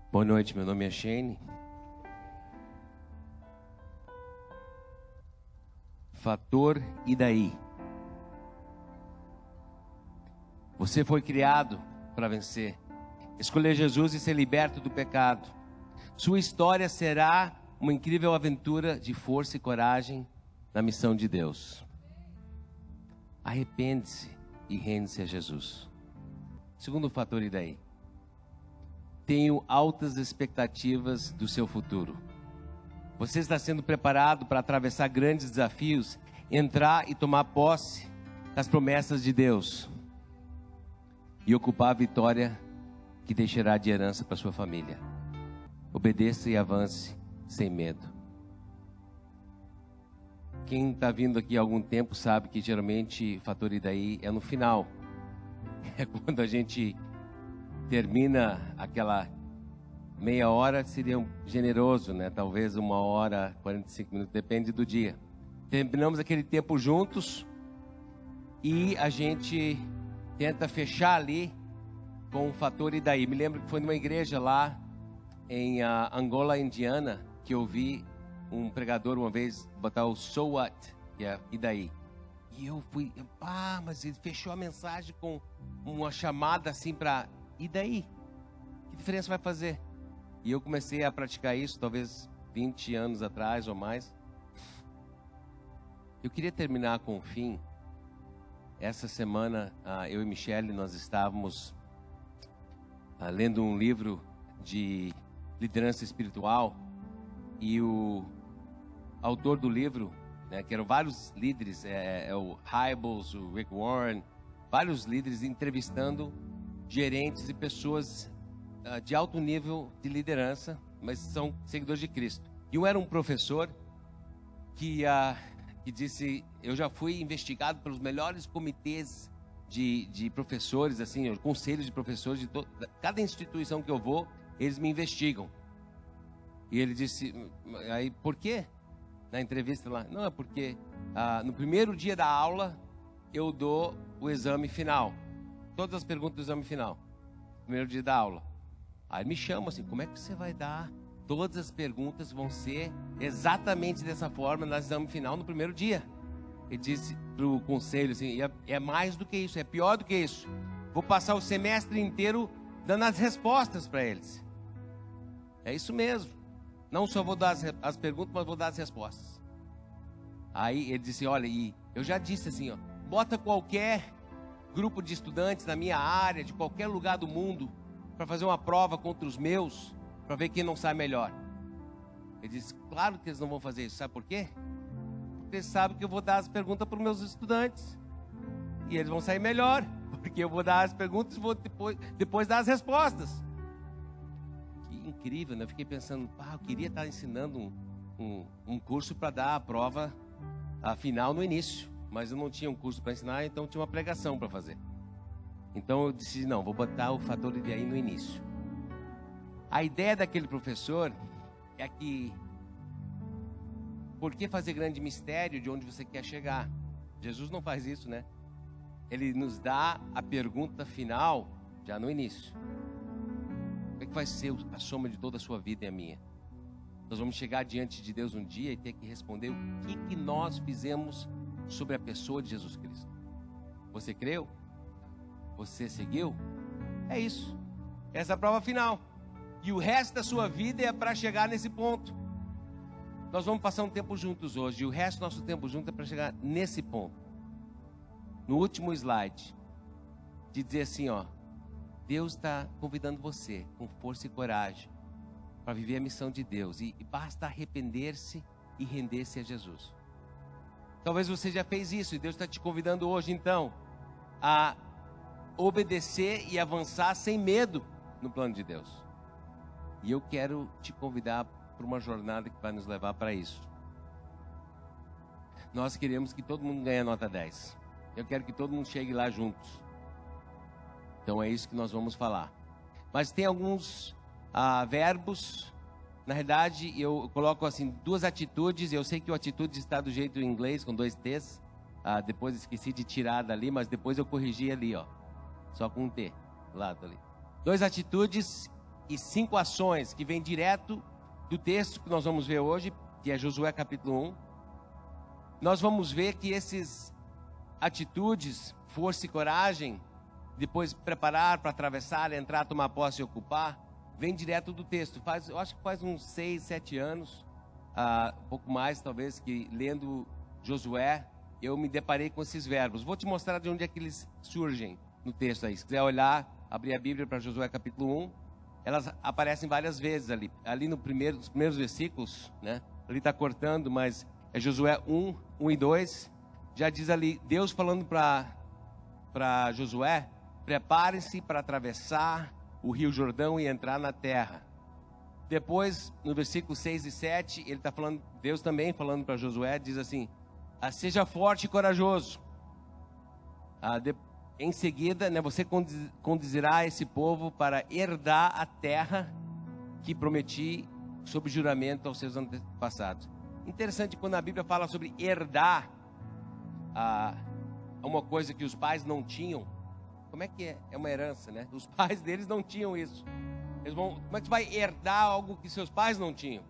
Boa noite, meu nome é Shane. Fator e daí? Você foi criado para vencer. Escolher Jesus e ser liberto do pecado. Sua história será uma incrível aventura de força e coragem na missão de Deus. Arrepende-se e rende-se a Jesus. Segundo fator e daí? Tenho altas expectativas do seu futuro. Você está sendo preparado para atravessar grandes desafios, entrar e tomar posse das promessas de Deus e ocupar a vitória que deixará de herança para sua família. Obedeça e avance sem medo. Quem está vindo aqui há algum tempo sabe que geralmente fator e daí é no final. É quando a gente termina aquela meia hora, seria generoso, né? Talvez 1h, 45 minutos, depende do dia. Terminamos aquele tempo juntos e a gente tenta fechar ali com o fator e daí. Me lembro que foi numa igreja lá em Angola, Indiana, que eu vi um pregador uma vez botar o so what, que é e daí. E eu fui, mas ele fechou a mensagem com uma chamada assim para e daí? Que diferença vai fazer? E eu comecei a praticar isso, talvez 20 anos atrás ou mais. Eu queria terminar com o fim. Essa semana, eu e Michele, nós estávamos lendo um livro de liderança espiritual. E o autor do livro, né, que eram vários líderes, o Hybels, o Rick Warren, vários líderes entrevistando gerentes e pessoas de alto nível de liderança, mas são seguidores de Cristo. E um era um professor que disse: eu já fui investigado pelos melhores comitês de professores, assim, conselhos de professores de cada instituição que eu vou, eles me investigam. E ele disse: aí por quê? Na entrevista lá, não, é porque no primeiro dia da aula eu dou o exame final, todas as perguntas do exame final, primeiro dia da aula. Aí me chamam assim: como é que você vai dar? Todas as perguntas vão ser exatamente dessa forma no exame final no primeiro dia. Ele disse para o conselho assim: é mais do que isso, é pior do que isso. Vou passar o semestre inteiro dando as respostas para eles. É isso mesmo. Não só vou dar as perguntas, mas vou dar as respostas. Aí ele disse: olha, e eu já disse assim, ó, bota qualquer grupo de estudantes na minha área, de qualquer lugar do mundo, para fazer uma prova contra os meus, para ver quem não sai melhor. Ele disse: claro que eles não vão fazer isso. Sabe por quê? Porque eles sabem que eu vou dar as perguntas para os meus estudantes. E eles vão sair melhor, porque eu vou dar as perguntas e vou depois dar as respostas. Incrível, né? Eu fiquei pensando, eu queria estar ensinando um curso para dar a prova final no início, mas eu não tinha um curso para ensinar, então tinha uma pregação para fazer. Então eu decidi: não, vou botar o fator de aí no início. A ideia daquele professor é que, por que fazer grande mistério de onde você quer chegar? Jesus não faz isso, né? Ele nos dá a pergunta final já no início. O que vai ser a soma de toda a sua vida e a minha? Nós vamos chegar diante de Deus um dia e ter que responder o que nós fizemos sobre a pessoa de Jesus Cristo. Você creu? Você seguiu? É isso. Essa é a prova final. E o resto da sua vida é para chegar nesse ponto. Nós vamos passar um tempo juntos hoje. E o resto do nosso tempo junto é para chegar nesse ponto. No último slide, de dizer assim, ó: Deus está convidando você com força e coragem para viver a missão de Deus. E basta arrepender-se e render-se a Jesus. Talvez você já fez isso e Deus está te convidando hoje, então, a obedecer e avançar sem medo no plano de Deus. E eu quero te convidar para uma jornada que vai nos levar para isso. Nós queremos que todo mundo ganhe a nota 10. Eu quero que todo mundo chegue lá juntos. Então é isso que nós vamos falar. Mas tem alguns verbos. Na verdade, eu coloco assim 2 atitudes. Eu sei que o atitude está do jeito em inglês, com 2 T's. Depois esqueci de tirar dali, mas depois eu corrigi ali, ó. Só com um T, do lado ali. 2 atitudes 5 ações que vêm direto do texto que nós vamos ver hoje, que é Josué capítulo 1. Nós vamos ver que essas atitudes, força e coragem, depois preparar para atravessar, entrar, tomar posse e ocupar, vem direto do texto. Eu acho que faz uns 6, 7 anos, um pouco mais talvez, que lendo Josué, eu me deparei com esses verbos. Vou te mostrar de onde é que eles surgem no texto aí. Se quiser olhar, abrir a Bíblia para Josué capítulo 1, elas aparecem várias vezes ali. Ali nos primeiros versículos, né? Ali está cortando, mas é Josué 1 e 2. Já diz ali, Deus falando para Josué, preparem-se para atravessar o rio Jordão e entrar na terra. Depois, no versículo 6 e 7, ele está falando, Deus também falando para Josué, diz assim, seja forte e corajoso. Em seguida, né, você conduzirá esse povo para herdar a terra que prometi sob juramento aos seus antepassados. Interessante quando a Bíblia fala sobre herdar uma coisa que os pais não tinham. Como é que é? É uma herança, né? Os pais deles não tinham isso. Como é que você vai herdar algo que seus pais não tinham?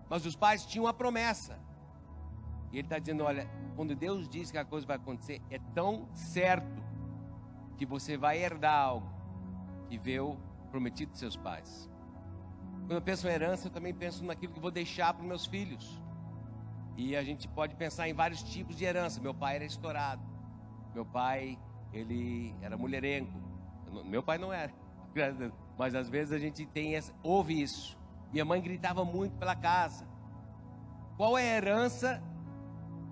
Mas os pais tinham a promessa. E ele está dizendo, olha, quando Deus diz que a coisa vai acontecer, é tão certo que você vai herdar algo que veio prometido de seus pais. Quando eu penso em herança, eu também penso naquilo que vou deixar para os meus filhos. E a gente pode pensar em vários tipos de herança. Meu pai era estourado. Meu pai, ele era mulherengo. Meu pai não era. Mas às vezes a gente ouve isso. Minha mãe gritava muito pela casa. Qual é a herança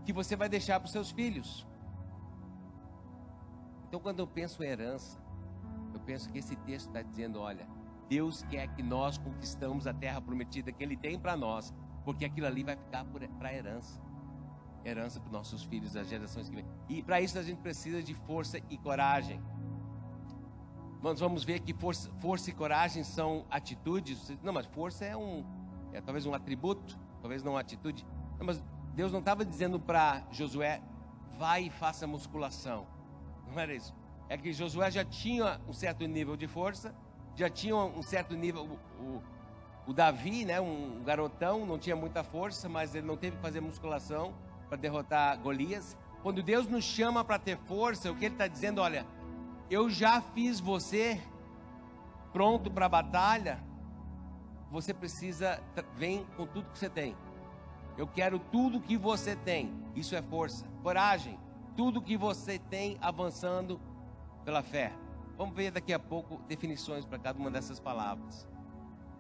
que você vai deixar para os seus filhos? Então, quando eu penso em herança, eu penso que esse texto está dizendo, olha, Deus quer que nós conquistamos a terra prometida que Ele tem para nós, porque aquilo ali vai ficar para herança para os nossos filhos, as gerações que vêm. E para isso a gente precisa de força e coragem. Nós vamos ver que força e coragem são atitudes. Não, mas força é talvez um atributo, talvez não uma atitude. Não, mas Deus não estava dizendo para Josué, vai e faça musculação. Não era isso. É que Josué já tinha um certo nível de força, já tinha um certo nível. O Davi, né, um garotão, não tinha muita força, mas ele não teve que fazer musculação para derrotar Golias. Quando Deus nos chama para ter força, o que Ele está dizendo, olha, eu já fiz você pronto para a batalha, você precisa, vem com tudo que você tem. Eu quero tudo que você tem. Isso é força, coragem, tudo que você tem avançando pela fé. Vamos ver daqui a pouco definições para cada uma dessas palavras.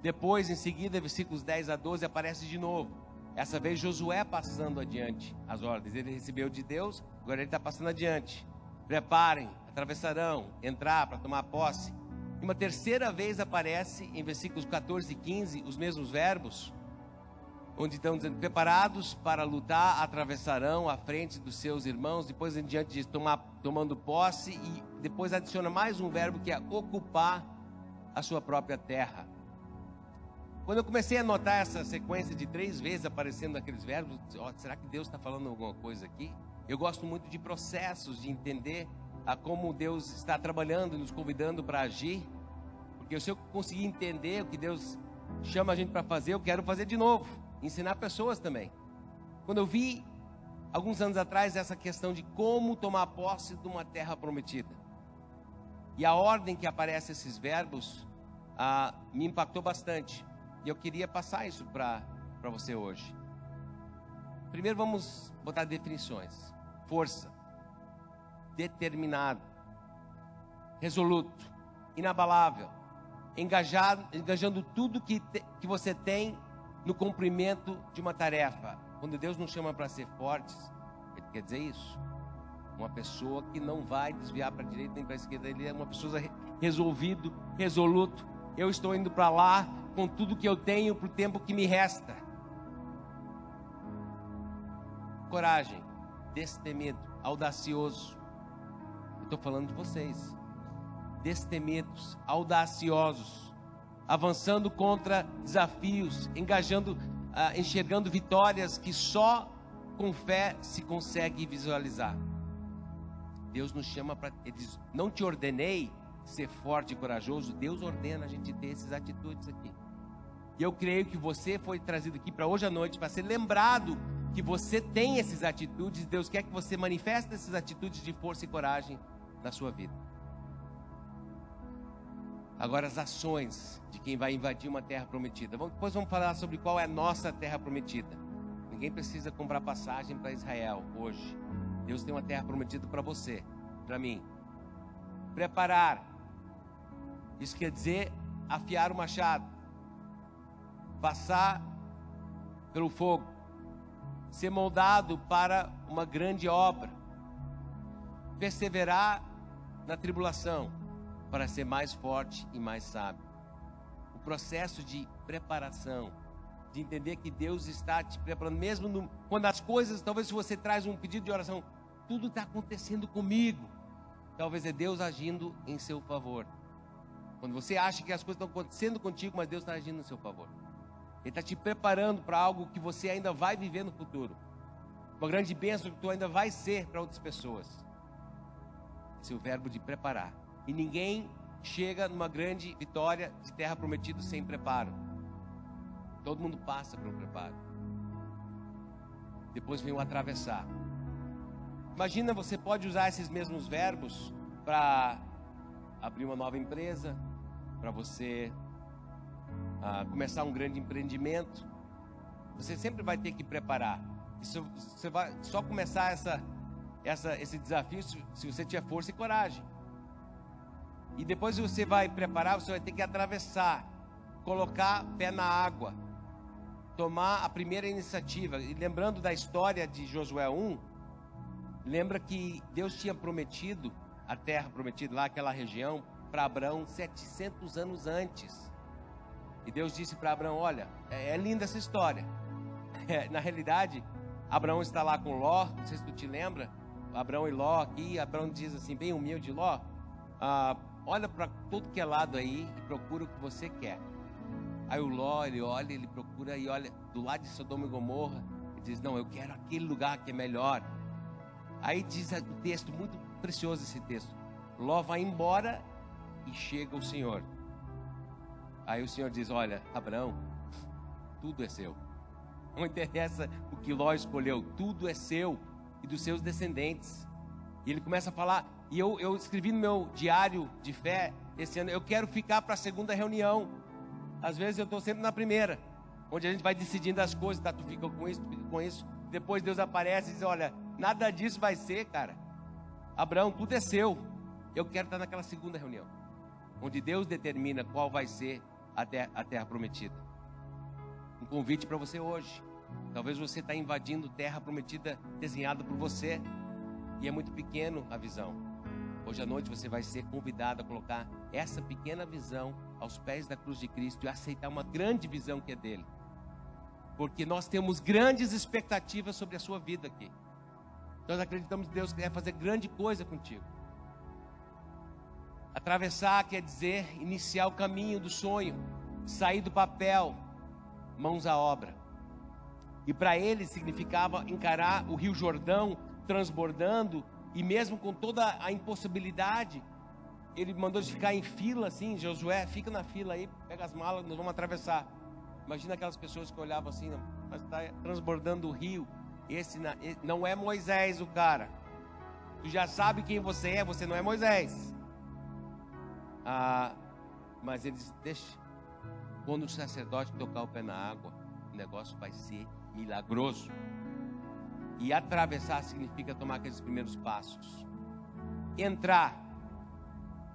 Depois, em seguida, versículos 10 a 12, aparece de novo. Essa vez Josué passando adiante as ordens. Ele recebeu de Deus, agora ele está passando adiante. Preparem, atravessarão, entrar para tomar posse. E uma terceira vez aparece em versículos 14 e 15 os mesmos verbos, onde estão dizendo, preparados para lutar, atravessarão à frente dos seus irmãos. Depois em diante diz, tomando posse, e depois adiciona mais um verbo que é ocupar a sua própria terra. Quando eu comecei a notar essa sequência de 3 vezes aparecendo aqueles verbos, será que Deus está falando alguma coisa aqui? Eu gosto muito de processos, de entender como Deus está trabalhando, nos convidando para agir. Porque se eu conseguir entender o que Deus chama a gente para fazer, eu quero fazer de novo. Ensinar pessoas também. Quando eu vi, alguns anos atrás, essa questão de como tomar posse de uma terra prometida. E a ordem que aparece esses verbos me impactou bastante. E eu queria passar isso para você hoje. Primeiro vamos botar definições. Força, determinado, resoluto, inabalável, engajando tudo que você tem no cumprimento de uma tarefa. Quando Deus nos chama para ser fortes, Ele quer dizer isso. Uma pessoa que não vai desviar para a direita nem para a esquerda. Ele é uma pessoa resolvido, resoluto. Eu estou indo para lá com tudo que eu tenho para o tempo que me resta. Coragem, destemido, audacioso. Eu estou falando de vocês. Destemidos, audaciosos, avançando contra desafios, enxergando vitórias que só com fé se consegue visualizar. Deus nos chama para, Ele diz, não te ordenei ser forte e corajoso, Deus ordena a gente ter essas atitudes aqui. E eu creio que você foi trazido aqui para hoje à noite, para ser lembrado que você tem essas atitudes. Deus quer que você manifeste essas atitudes de força e coragem na sua vida. Agora, as ações de quem vai invadir uma terra prometida. Depois vamos falar sobre qual é a nossa terra prometida. Ninguém precisa comprar passagem para Israel hoje. Deus tem uma terra prometida para você, para mim. Preparar. Isso quer dizer afiar o machado. Passar pelo fogo. Ser moldado para uma grande obra. Perseverar na tribulação, para ser mais forte e mais sábio. O processo de preparação, de entender que Deus está te preparando, mesmo quando as coisas, talvez se você traz um pedido de oração, tudo está acontecendo comigo, talvez é Deus agindo em seu favor. Quando você acha que as coisas estão acontecendo contigo, mas Deus está agindo em seu favor. Ele está te preparando para algo que você ainda vai viver no futuro. Uma grande bênção que tu ainda vai ser para outras pessoas. Esse é o verbo de preparar. E ninguém chega numa grande vitória de terra prometida sem preparo. Todo mundo passa pelo preparo. Depois vem o atravessar. Imagina, você pode usar esses mesmos verbos para abrir uma nova empresa, para você começar um grande empreendimento. Você sempre vai ter que preparar. Isso, você vai só começar esse desafio se você tiver força e coragem. E depois você vai preparar, você vai ter que atravessar, colocar pé na água, tomar a primeira iniciativa. E lembrando da história de Josué 1, lembra que Deus tinha prometido a terra prometida lá, aquela região, para Abraão 700 anos antes. E Deus disse para Abraão, olha, é linda essa história. Na realidade, Abraão está lá com Ló, não sei se tu te lembra, Abraão e Ló aqui. Abraão diz assim, bem humilde, Ló, olha para todo que é lado aí e procura o que você quer. Aí o Ló, ele olha, ele procura e olha do lado de Sodoma e Gomorra. Ele diz, não, eu quero aquele lugar que é melhor. Aí diz o texto, muito precioso esse texto. Ló vai embora e chega o Senhor. Aí o Senhor diz, olha, Abraão, tudo é seu. Não interessa o que Ló escolheu, tudo é seu e dos seus descendentes. E ele começa a falar, e eu escrevi no meu diário de fé esse ano, eu quero ficar para a segunda reunião. Às vezes eu estou sempre na primeira, onde a gente vai decidindo as coisas, tá? Tu fica com isso, tu fica com isso. Depois Deus aparece e diz, olha, nada disso vai ser, cara. Abraão, tudo é seu. Eu quero estar naquela segunda reunião, onde Deus determina qual vai ser a terra prometida. Um convite para você hoje. Talvez você está invadindo terra prometida desenhada por você, e é muito pequeno a visão. Hoje à noite você vai ser convidado a colocar essa pequena visão aos pés da cruz de Cristo e aceitar uma grande visão que é dele. Porque nós temos grandes expectativas sobre a sua vida aqui. Nós acreditamos que Deus quer fazer grande coisa contigo. Atravessar quer dizer iniciar o caminho do sonho, sair do papel, mãos à obra. E para ele significava encarar o Rio Jordão transbordando, e mesmo com toda a impossibilidade, ele mandou de ficar em fila assim. Josué, fica na fila aí, pega as malas, nós vamos atravessar. Imagina aquelas pessoas que olhavam assim, mas está transbordando o rio. Esse não é Moisés o cara. Tu já sabe quem você não é Moisés. Mas ele disse, deixa, quando o sacerdote tocar o pé na água, o negócio vai ser milagroso. E atravessar significa tomar aqueles primeiros passos. Entrar,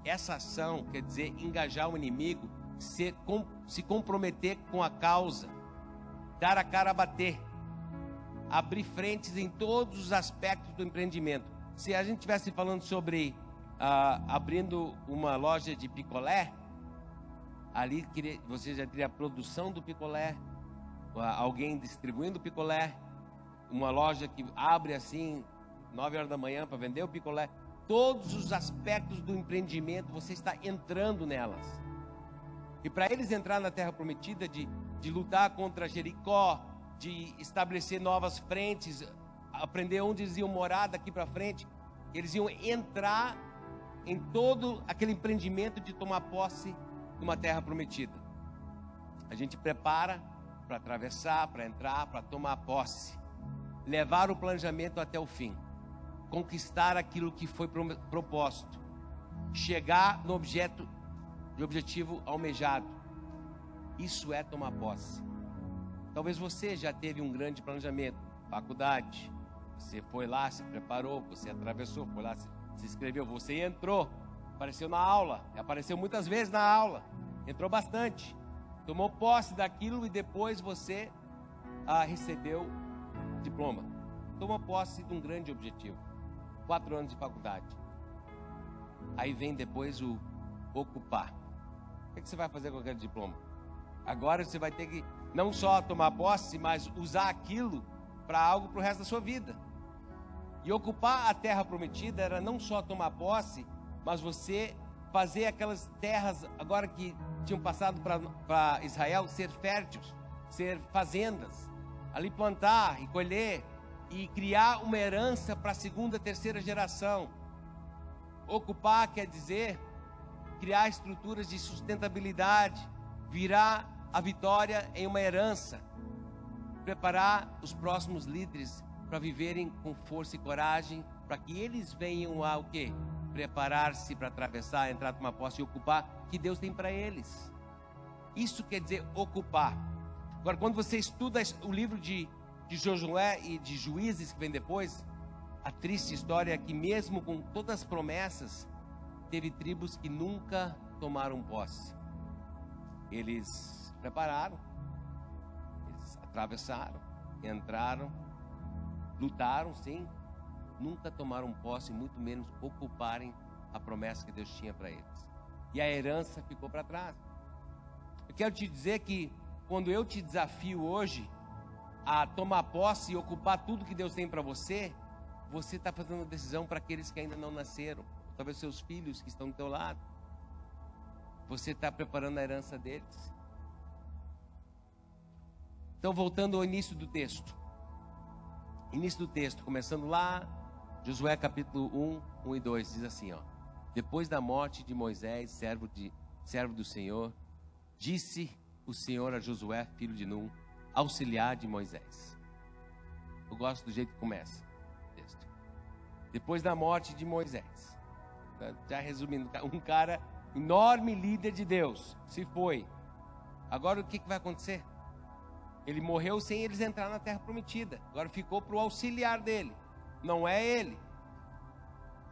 essa ação quer dizer engajar o inimigo, se comprometer com a causa, dar a cara a bater, abrir frentes em todos os aspectos do empreendimento. Se a gente estivesse falando sobre abrindo uma loja de picolé, ali você já teria a produção do picolé, alguém distribuindo o picolé, uma loja que abre assim 9 horas da manhã para vender o picolé. Todos os aspectos do empreendimento, você está entrando nelas. E para eles entrar na terra prometida, de lutar contra Jericó, de estabelecer novas frentes, aprender onde eles iam morar daqui para frente, eles iam entrar em todo aquele empreendimento de tomar posse de uma terra prometida. A gente prepara para atravessar, para entrar, para tomar posse, levar o planejamento até o fim, conquistar aquilo que foi proposto, chegar no objetivo almejado. Isso é tomar posse. Talvez você já teve um grande planejamento, faculdade, você foi lá, se preparou, você atravessou, foi lá, se inscreveu, você entrou, apareceu na aula, apareceu muitas vezes na aula, entrou bastante, tomou posse daquilo e depois você recebeu diploma. Tomou posse de um grande objetivo, 4 anos de faculdade. Aí vem depois o ocupar. O que você vai fazer com aquele diploma? Agora você vai ter que não só tomar posse, mas usar aquilo para algo para o resto da sua vida. E ocupar a terra prometida era não só tomar posse, mas você fazer aquelas terras, agora que tinham passado para Israel, ser férteis, ser fazendas, ali plantar e colher e criar uma herança para a 2ª, 3ª geração. Ocupar quer dizer criar estruturas de sustentabilidade, virar a vitória em uma herança, preparar os próximos líderes para viverem com força e coragem, para que eles venham a o quê? Preparar-se para atravessar, entrar numa posse e ocupar que Deus tem para eles. Isso quer dizer ocupar. Agora, quando você estuda o livro de Josué e de Juízes que vem depois, a triste história é que mesmo com todas as promessas, teve tribos que nunca tomaram posse. Eles prepararam, eles atravessaram, entraram, lutaram, sim, nunca tomaram posse, muito menos ocuparem a promessa que Deus tinha para eles. E a herança ficou para trás. Eu quero te dizer que quando eu te desafio hoje a tomar posse e ocupar tudo que Deus tem para você, você está fazendo uma decisão para aqueles que ainda não nasceram, talvez seus filhos que estão do teu lado. Você está preparando a herança deles. Então, voltando ao início do texto. Início do texto, começando lá, Josué capítulo 1 e 2, diz assim, ó: depois da morte de Moisés, servo do Senhor, disse o Senhor a Josué, filho de Nun, auxiliar de Moisés. Eu gosto do jeito que começa o texto. Depois da morte de Moisés, já resumindo, um cara, enorme líder de Deus, se foi. Agora o que vai acontecer? Ele morreu sem eles entrar na terra prometida. Agora ficou para o auxiliar dele. Não é ele.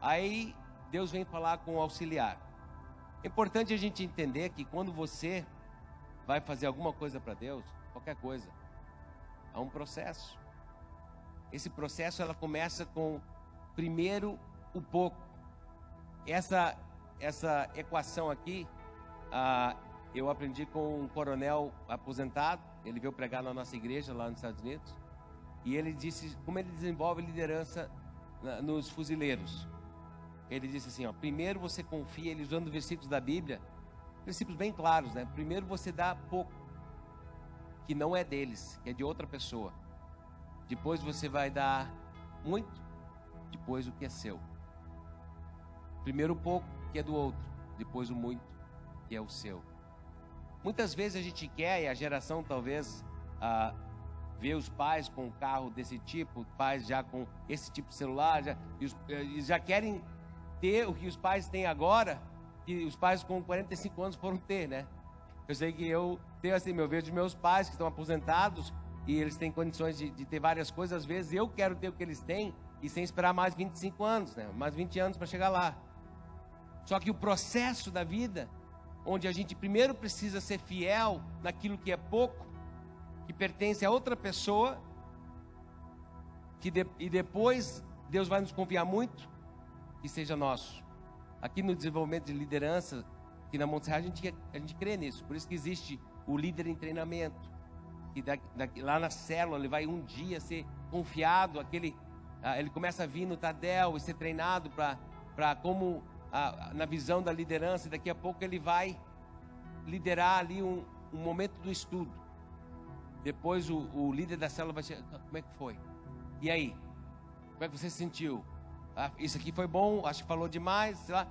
Aí Deus vem falar com o auxiliar. É importante a gente entender que quando você vai fazer alguma coisa para Deus, qualquer coisa, há um processo. Esse processo ela começa com primeiro o pouco. Essa equação aqui, eu aprendi com um coronel aposentado. Ele veio pregar na nossa igreja lá nos Estados Unidos. E ele disse como ele desenvolve liderança nos fuzileiros. Ele disse assim, ó: primeiro você confia, ele usando versículos da Bíblia, princípios bem claros, né? Primeiro você dá pouco, que não é deles, que é de outra pessoa. Depois você vai dar muito, depois o que é seu. Primeiro o pouco, que é do outro, depois o muito, que é o seu. Muitas vezes a gente quer, e a geração talvez vê os pais com um carro desse tipo, pais já com esse tipo de celular, já querem ter o que os pais têm agora, que os pais com 45 anos foram ter, né? Eu sei que eu tenho assim, eu vejo meus pais que estão aposentados e eles têm condições de ter várias coisas. Às vezes eu quero ter o que eles têm e sem esperar mais 25 anos, né? Mais 20 anos para chegar lá. Só que o processo da vida, onde a gente primeiro precisa ser fiel naquilo que é pouco, que pertence a outra pessoa, e depois Deus vai nos confiar muito, que seja nosso. Aqui no desenvolvimento de liderança, aqui na Monte Serra, a gente crê nisso. Por isso que existe o líder em treinamento, que lá na célula ele vai um dia ser confiado, ele começa a vir no Tadel e ser treinado para como na visão da liderança, e daqui a pouco ele vai liderar ali um momento do estudo. Depois o líder da célula vai chegar: como é que foi? E aí? Como é que você se sentiu? Isso aqui foi bom, acho que falou demais, sei lá.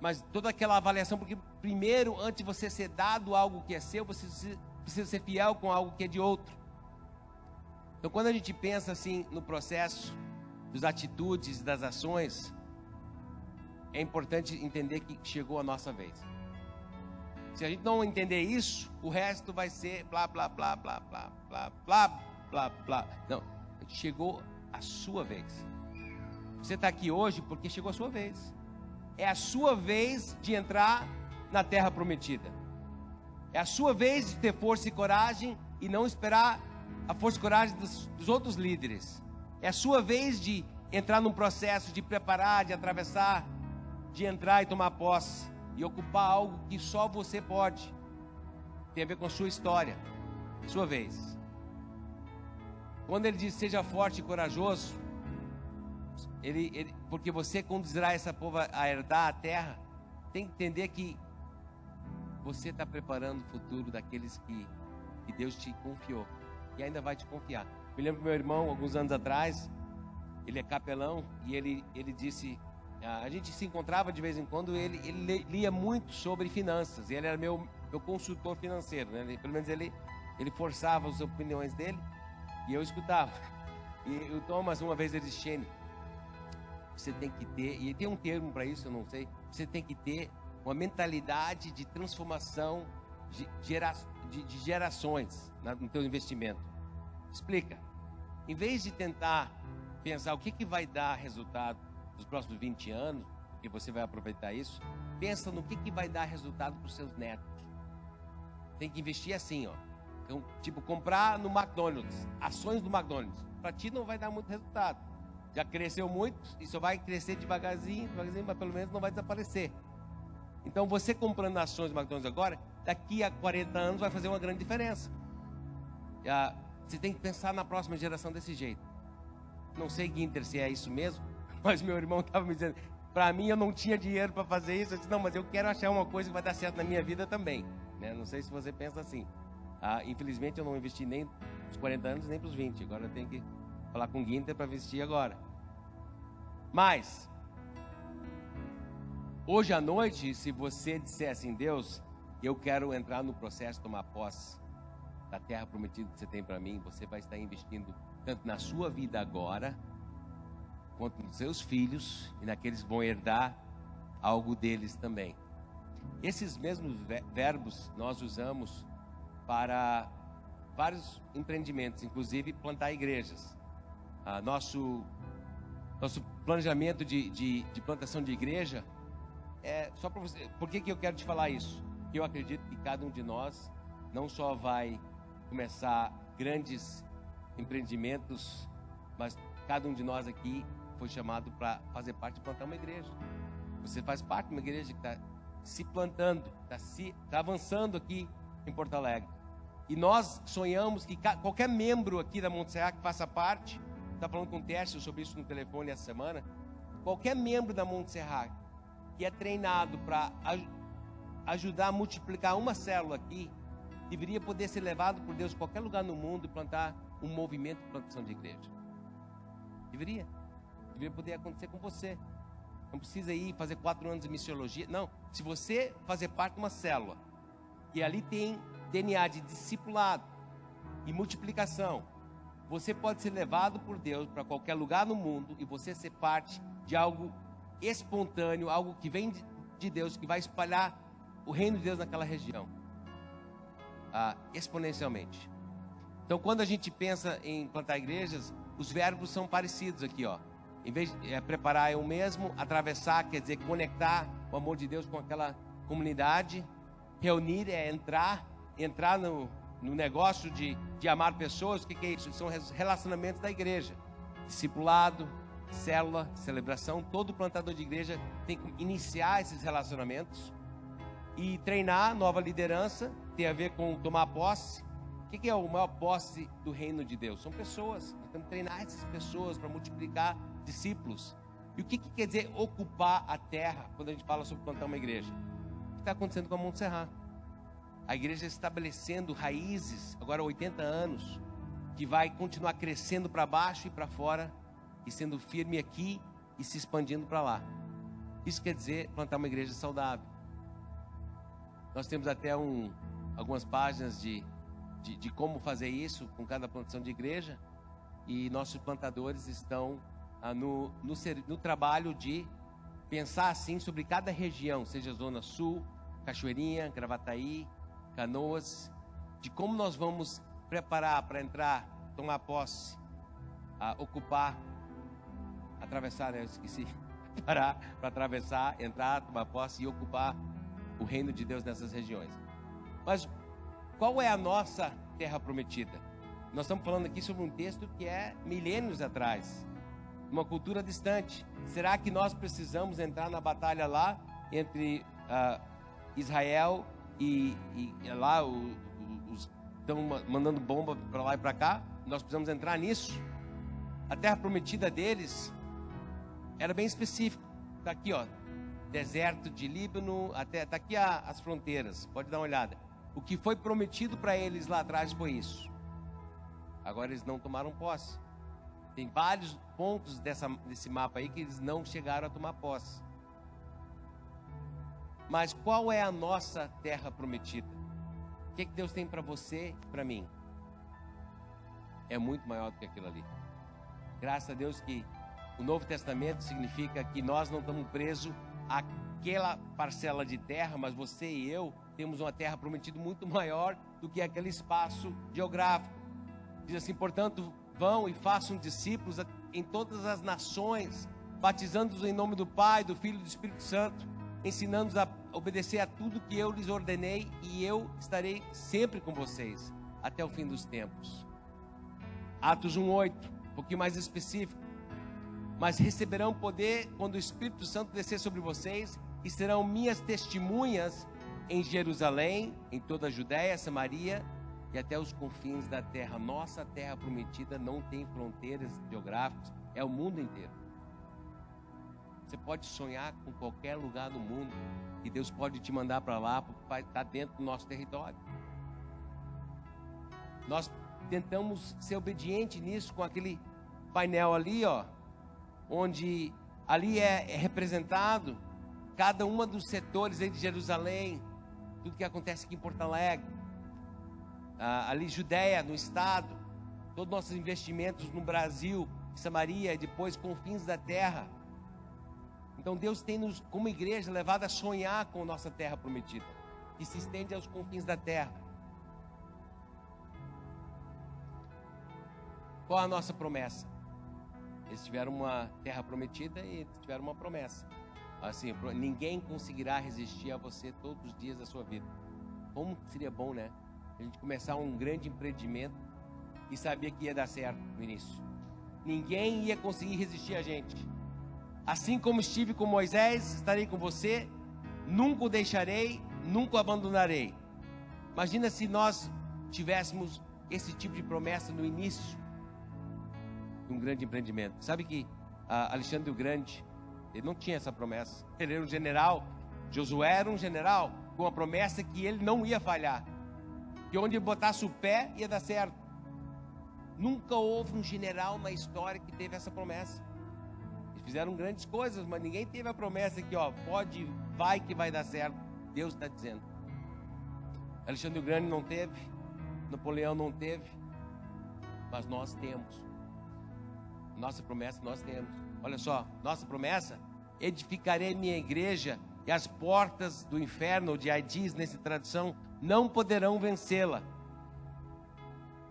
Mas toda aquela avaliação, porque primeiro, antes de você ser dado algo que é seu, você precisa ser fiel com algo que é de outro. Então, quando a gente pensa assim no processo das atitudes, das ações, é importante entender que chegou a nossa vez. Se a gente não entender isso, o resto vai ser blá, blá, blá, blá, blá, blá, blá, blá, blá. Não, chegou a sua vez. Você está aqui hoje porque chegou a sua vez. É a sua vez de entrar na terra prometida. É a sua vez de ter força e coragem e não esperar a força e coragem dos outros líderes. É a sua vez de entrar num processo, de preparar, de atravessar, de entrar e tomar posse e ocupar algo que só você pode. Tem a ver com a sua história, sua vez. Quando ele diz seja forte e corajoso, porque você conduzirá essa povo a herdar a terra, tem que entender que você está preparando o futuro daqueles que Deus te confiou e ainda vai te confiar. Me lembro do meu irmão, alguns anos atrás, ele é capelão e ele disse, a gente se encontrava de vez em quando, ele lia muito sobre finanças, e ele era meu consultor financeiro, né? Pelo menos ele forçava as opiniões dele e eu escutava. E o Thomas uma vez ele disse, Shane, você tem que ter, e tem um termo para isso, eu não sei, você tem que ter uma mentalidade de transformação de gerações no teu investimento. Explica. Em vez de tentar pensar o que vai dar resultado nos próximos 20 anos, que você vai aproveitar isso, pensa no que vai dar resultado para os seus netos. Tem que investir assim, ó. Então, tipo, comprar no McDonald's, ações do McDonald's. Para ti não vai dar muito resultado. Já cresceu muito e só vai crescer devagarzinho, mas pelo menos não vai desaparecer. Então, você comprando ações do McDonald's agora, daqui a 40 anos vai fazer uma grande diferença. Você tem que pensar na próxima geração desse jeito. Não sei, Guinter, se é isso mesmo, mas meu irmão estava me dizendo, para mim eu não tinha dinheiro para fazer isso. Eu disse, não, mas eu quero achar uma coisa que vai dar certo na minha vida também, né? Não sei se você pensa assim. Infelizmente eu não investi nem os 40 anos, nem para os 20. Agora eu tenho que falar com o Guinter para investir agora. Mas hoje à noite, se você disser assim, Deus, eu quero entrar no processo de tomar posse da terra prometida que você tem para mim, você vai estar investindo tanto na sua vida agora, quanto nos seus filhos e naqueles que vão herdar algo deles também. Esses mesmos verbos nós usamos para vários empreendimentos, inclusive plantar igrejas. Nosso planejamento de plantação de igreja é só para você. Por que eu quero te falar isso? Eu acredito que cada um de nós não só vai começar grandes empreendimentos, mas cada um de nós aqui foi chamado para fazer parte de plantar uma igreja. Você faz parte de uma igreja que está se plantando, está avançando aqui em Porto Alegre. E nós sonhamos que qualquer membro aqui da Monte Serra que faça parte, está falando com o Tércio sobre isso no telefone essa semana, qualquer membro da Monte Serra que é treinado para ajudar a multiplicar uma célula aqui, deveria poder ser levado por Deus a qualquer lugar no mundo e plantar um movimento de plantação de igreja. Deveria poder acontecer com você. Não precisa ir fazer 4 anos de missiologia. Não, se você fazer parte de uma célula e ali tem DNA de discipulado e multiplicação, você pode ser levado por Deus para qualquer lugar no mundo e você ser parte de algo espontâneo, algo que vem de Deus, que vai espalhar o reino de Deus naquela região, exponencialmente. Então, quando a gente pensa em plantar igrejas, os verbos são parecidos aqui, ó. Em vez de preparar eu mesmo, atravessar, quer dizer, conectar o amor de Deus com aquela comunidade. Reunir é entrar no negócio de amar pessoas. O que é isso? São relacionamentos da igreja. Discipulado, célula, celebração. Todo plantador de igreja tem que iniciar esses relacionamentos. E treinar nova liderança tem a ver com tomar posse. O que é o maior posse do reino de Deus? São pessoas. Nós temos que treinar essas pessoas para multiplicar discípulos. E o que quer dizer ocupar a terra quando a gente fala sobre plantar uma igreja? O que está acontecendo com a Monte Serra? A igreja estabelecendo raízes, agora há 80 anos, que vai continuar crescendo para baixo e para fora, e sendo firme aqui e se expandindo para lá. Isso quer dizer plantar uma igreja saudável. Nós temos até algumas páginas de como fazer isso com cada plantação de igreja. E nossos plantadores estão no trabalho de pensar assim sobre cada região, seja Zona Sul, Cachoeirinha, Gravataí, Canoas, de como nós vamos preparar para entrar, tomar posse, ocupar, atravessar, né? Eu esqueci, parar para atravessar, entrar, tomar posse e ocupar o reino de Deus nessas regiões. Mas qual é a nossa terra prometida? Nós estamos falando aqui sobre um texto que é milênios atrás, uma cultura distante. Será que nós precisamos entrar na batalha lá entre Israel e lá os estão mandando bomba para lá e para cá? Nós precisamos entrar nisso? A terra prometida deles era bem específica. Está aqui, ó, deserto de Líbano, até está aqui as fronteiras. Pode dar uma olhada. O que foi prometido para eles lá atrás foi isso. Agora eles não tomaram posse. Tem vários pontos desse mapa aí que eles não chegaram a tomar posse. Mas qual é a nossa terra prometida? O que Deus tem para você e para mim? É muito maior do que aquilo ali. Graças a Deus que o Novo Testamento significa que nós não estamos presos àquela parcela de terra, mas você e eu temos uma terra prometida muito maior do que aquele espaço geográfico. Diz assim, portanto, vão e façam discípulos em todas as nações, batizando-os em nome do Pai, do Filho e do Espírito Santo, ensinando-os a obedecer a tudo que eu lhes ordenei, e eu estarei sempre com vocês até o fim dos tempos. Atos 1:8, um pouquinho mais específico. Mas receberão poder quando o Espírito Santo descer sobre vocês, e serão minhas testemunhas em Jerusalém, em toda a Judéia, Samaria e até os confins da terra. Nossa terra prometida não tem fronteiras geográficas, é o mundo inteiro. Você pode sonhar com qualquer lugar do mundo e Deus pode te mandar para lá, porque vai estar dentro do nosso território. Nós tentamos ser obedientes nisso com aquele painel ali, ó, onde ali é representado cada uma dos setores aí de Jerusalém, tudo que acontece aqui em Porto Alegre, ali Judéia, no estado, todos os nossos investimentos no Brasil, Samaria e depois confins da terra. Então Deus tem nos, como igreja, levado a sonhar com a nossa terra prometida, que se estende aos confins da terra. Qual a nossa promessa? Eles tiveram uma terra prometida e tiveram uma promessa. Assim, ninguém conseguirá resistir a você todos os dias da sua vida. Como seria bom, né? A gente começar um grande empreendimento e sabia que ia dar certo no início. Ninguém ia conseguir resistir a gente. Assim como estive com Moisés, estarei com você, nunca o deixarei, nunca o abandonarei. Imagina se nós tivéssemos esse tipo de promessa no início de um grande empreendimento. Sabe que Alexandre o Grande, ele não tinha essa promessa. Ele era um general, Josué era um general, com a promessa que ele não ia falhar, que onde ele botasse o pé ia dar certo. Nunca houve um general na história que teve essa promessa. Eles fizeram grandes coisas, mas ninguém teve a promessa que, ó, pode, vai que vai dar certo. Deus está dizendo. Alexandre o Grande não teve, Napoleão não teve, mas nós temos. Nossa promessa nós temos. Olha só, nossa promessa: edificarei minha igreja e as portas do inferno, ou de Hades, nessa tradução, não poderão vencê-la.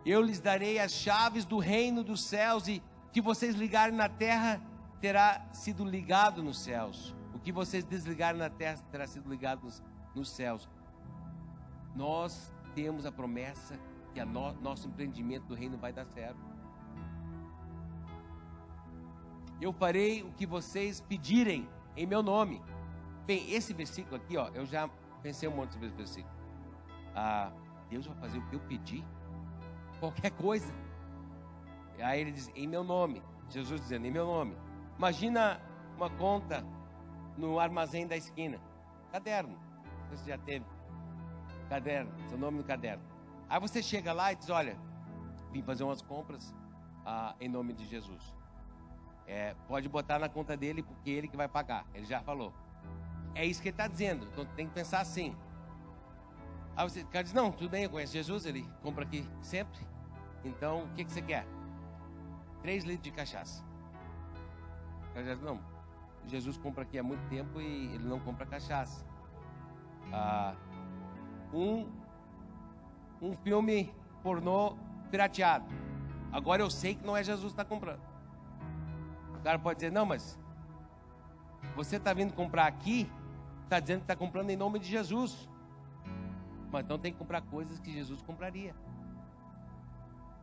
Eu lhes darei as chaves do reino dos céus, e o que vocês ligarem na terra terá sido ligado nos céus. O que vocês desligarem na terra terá sido ligado nos céus. Nós temos a promessa que nosso empreendimento do reino vai dar certo. Eu farei o que vocês pedirem em meu nome. Bem, esse versículo aqui, ó, eu já pensei um monte sobre esse versículo. Deus vai fazer o que eu pedi? Qualquer coisa. Aí ele diz, em meu nome. Jesus dizendo, em meu nome. Imagina uma conta no armazém da esquina. Caderno. Não sei se já teve. Caderno, seu nome no caderno. Aí você chega lá e diz, olha, vim fazer umas compras em nome de Jesus. Pode botar na conta dele, porque ele que vai pagar. Ele já falou. É isso que ele está dizendo. Então tem que pensar assim. Aí o cara diz, não, tudo bem, eu conheço Jesus, ele compra aqui sempre. Então, o que você quer? 3 litros de cachaça. O cara diz, não, Jesus compra aqui há muito tempo e ele não compra cachaça. Um filme pornô pirateado. Agora eu sei que não é Jesus que está comprando. O cara pode dizer, não, mas você está vindo comprar aqui, está dizendo que está comprando em nome de Jesus. Mas então tem que comprar coisas que Jesus compraria.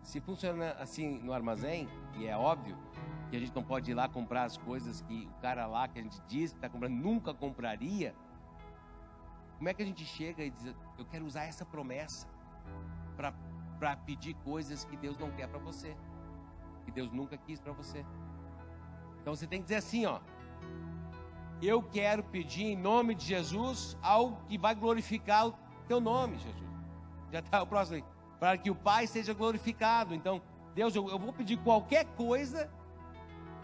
Se funciona assim no armazém, e é óbvio que a gente não pode ir lá comprar as coisas que o cara lá que a gente diz que está comprando nunca compraria, como é que a gente chega e diz, eu quero usar essa promessa para pedir coisas que Deus não quer para você, que Deus nunca quis para você? Então você tem que dizer assim, ó, eu quero pedir em nome de Jesus algo que vai glorificar o teu nome, Jesus. Já está o próximo aí. Para que o Pai seja glorificado. Então, Deus, eu vou pedir qualquer coisa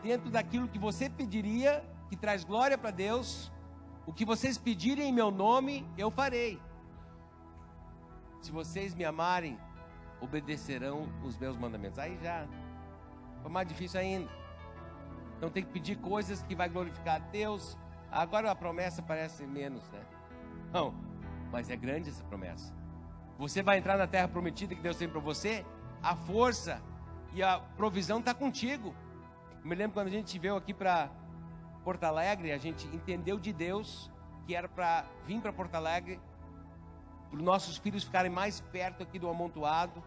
dentro daquilo que você pediria, que traz glória para Deus. O que vocês pedirem em meu nome, eu farei. Se vocês me amarem, obedecerão os meus mandamentos. Aí já foi mais difícil ainda. Então tem que pedir coisas que vai glorificar a Deus. Agora a promessa parece menos, né? Não, mas é grande essa promessa. Você vai entrar na terra prometida que Deus tem para você. A força e a provisão está contigo. Eu me lembro quando a gente veio aqui para Porto Alegre, a gente entendeu de Deus que era para vir para Porto Alegre, para os nossos filhos ficarem mais perto aqui do Amontoado,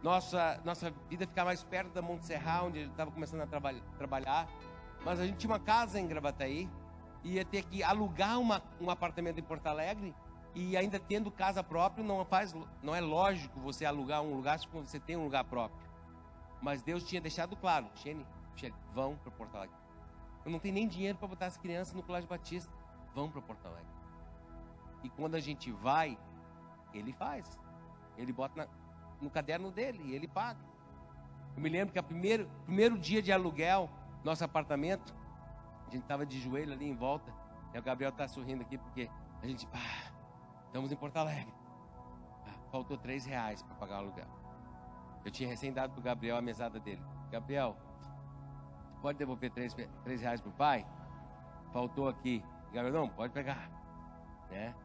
nossa vida ficar mais perto da Monte Serra, onde ele estava começando a trabalhar. Mas a gente tinha uma casa em Gravataí, e ia ter que alugar um apartamento em Porto Alegre, e ainda tendo casa própria, não é lógico você alugar um lugar se você tem um lugar próprio. Mas Deus tinha deixado claro, Xene, vão para Porto Alegre. Eu não tenho nem dinheiro para botar as crianças no Colégio Batista, vão para Porto Alegre. E quando a gente vai, ele faz, ele bota no caderno dele e ele paga. Eu me lembro que o primeiro dia de aluguel, nosso apartamento, a gente estava de joelho ali em volta, e o Gabriel está sorrindo aqui porque a gente, estamos em Porto Alegre, faltou R$3 para pagar o aluguel. Eu tinha recém dado para o Gabriel a mesada dele. Gabriel, pode devolver R$3 para o pai? Faltou aqui. Gabriel, não, pode pegar, né?